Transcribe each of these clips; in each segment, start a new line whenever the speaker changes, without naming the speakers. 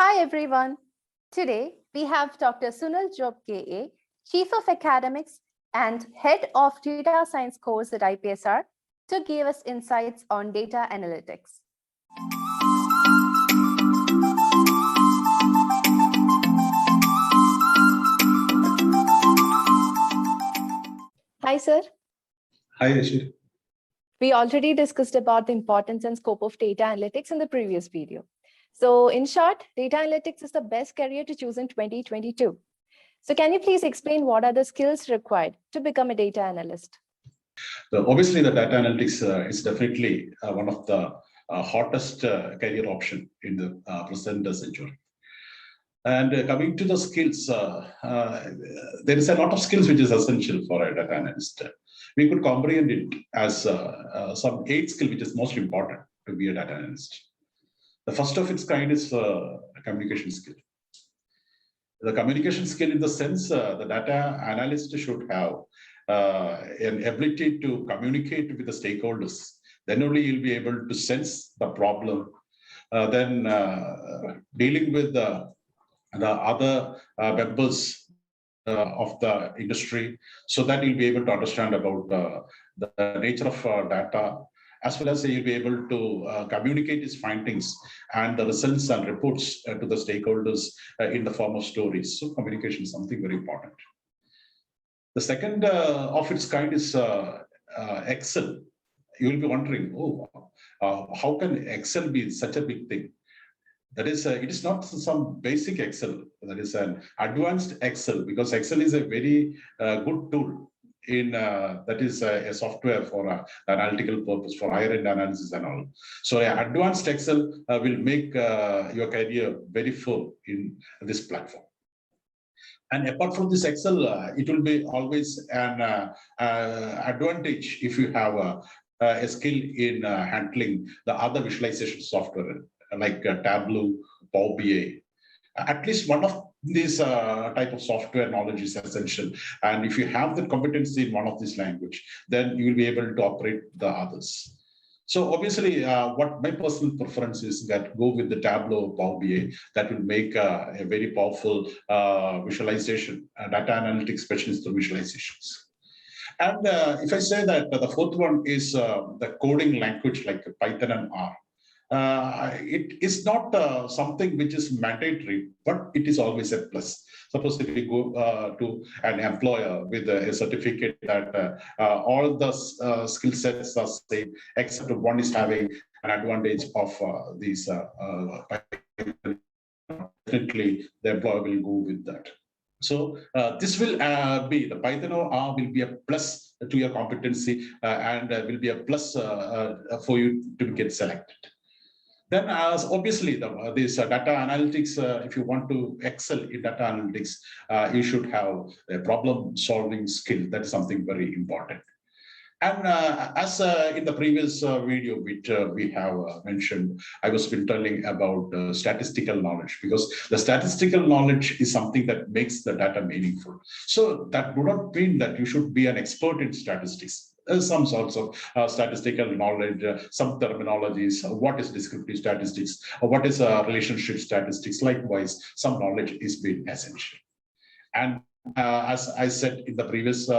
Hi everyone. Today we have Dr. Sunil Job K.A, Chief of Academics and Head of Data Science course at IPSR, to give us insights on data analytics. Hi, sir.
Hi, Rashid.
We already discussed about the importance and scope of data analytics in the previous video. So in short, data analytics is the best career to choose in 2022. So can you please explain what are the skills required to become a data analyst?
So obviously, the data analytics is definitely one of the hottest career option in the present century. And coming to the skills, there is a lot of skills which is essential for a data analyst. We could comprehend it as some 8 skills which is most important to be a data analyst. The first of its kind is a communication skill. The communication skill in the sense the data analyst should have an ability to communicate with the stakeholders. Then only you'll be able to sense the problem. Then dealing with the other members of the industry, so that you'll be able to understand about the nature of data, as well as you'll be able to communicate his findings and the results and reports to the stakeholders in the form of stories. So communication is something very important. The second of its kind is Excel. You will be wondering, how can Excel be such a big thing? That is, it is not some basic Excel. That is an advanced Excel, because Excel is a very good tool in that is a software for analytical purpose, for higher end analysis and all. So advanced Excel will make your career very full in this platform. And apart from this Excel, it will be always an advantage if you have a skill in handling the other visualization software like Tableau, Power BI. At least one of these type of software knowledge is essential. And if you have the competency in one of these language, then you will be able to operate the others. So obviously, what my personal preference is that go with the Tableau Power BI. That will make a very powerful visualization, data analytics specialist through visualizations. And if I say that the fourth one is the coding language like Python and R. It is not something which is mandatory, but it is always a plus. Suppose if we go to an employer with a certificate that all the skill sets are same, except one is having an advantage of these, definitely the employer will go with that. So this will be, the Python or R will be a plus to your competency and will be a plus for you to get selected. Then obviously this data analytics, if you want to excel in data analytics, you should have a problem solving skill. That is something very important. And as in the previous video which we have mentioned, I was been telling about statistical knowledge, because the statistical knowledge is something that makes the data meaningful. So that do not mean that you should be an expert in statistics. Some sorts of statistical knowledge, some terminologies, what is descriptive statistics, or what is relationship statistics. Likewise, some knowledge is being essential. And as I said in the previous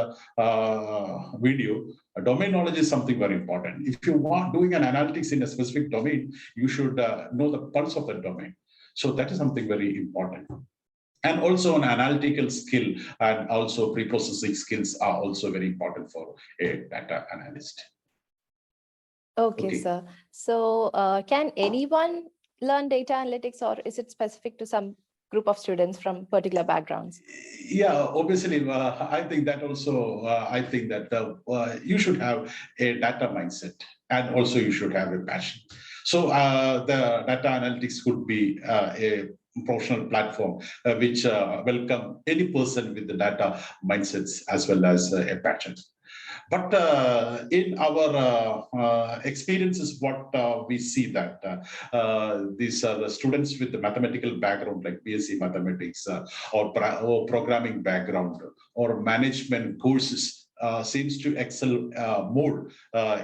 video, domain knowledge is something very important. If you want doing an analytics in a specific domain, you should know the pulse of that domain. So that is something very important. And also an analytical skill and also pre-processing skills are also very important for a data analyst.
Okay. Sir. So can anyone learn data analytics, or is it specific to some group of students from particular backgrounds?
Yeah, obviously, I think that also, I think that you should have a data mindset, and also you should have a passion. So the data analytics could be a professional platform which welcome any person with the data mindsets as well as a passion. But in our experiences, what we see that these the students with the mathematical background, like BSc mathematics or programming background or management courses, seems to excel more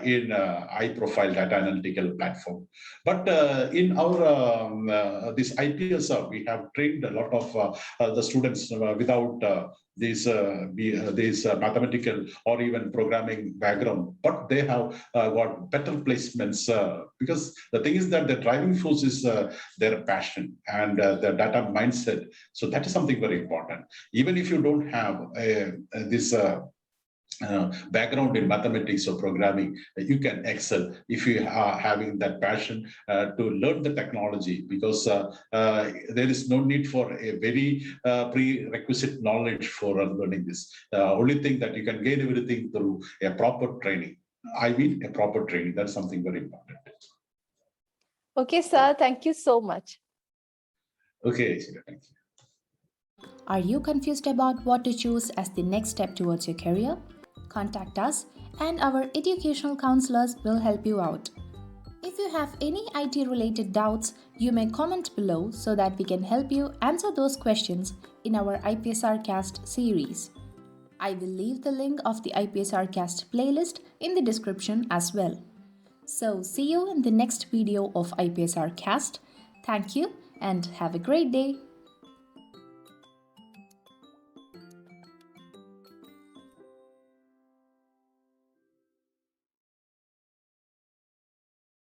in high-profile data analytical platform. But in our this IPSR, we have trained a lot of the students without these mathematical or even programming background, but they have got better placements because the thing is that the driving force is their passion and their data mindset. So that is something very important. Even if you don't have this background in mathematics or programming, you can excel if you are having that passion to learn the technology, because there is no need for a very prerequisite knowledge for learning this. Only thing that you can gain everything through a proper training. I mean, a proper training. That's something very important.
Okay, sir. Thank you so much.
Okay, thank you.
Are you confused about what to choose as the next step towards your career? Contact us and our educational counselors will help you out. If you have any IT related doubts, you may comment below so that we can help you answer those questions in our IPSR CAST series. I will leave the link of the IPSR CAST playlist in the description as well. So see you in the next video of IPSR CAST. Thank you and have a great day.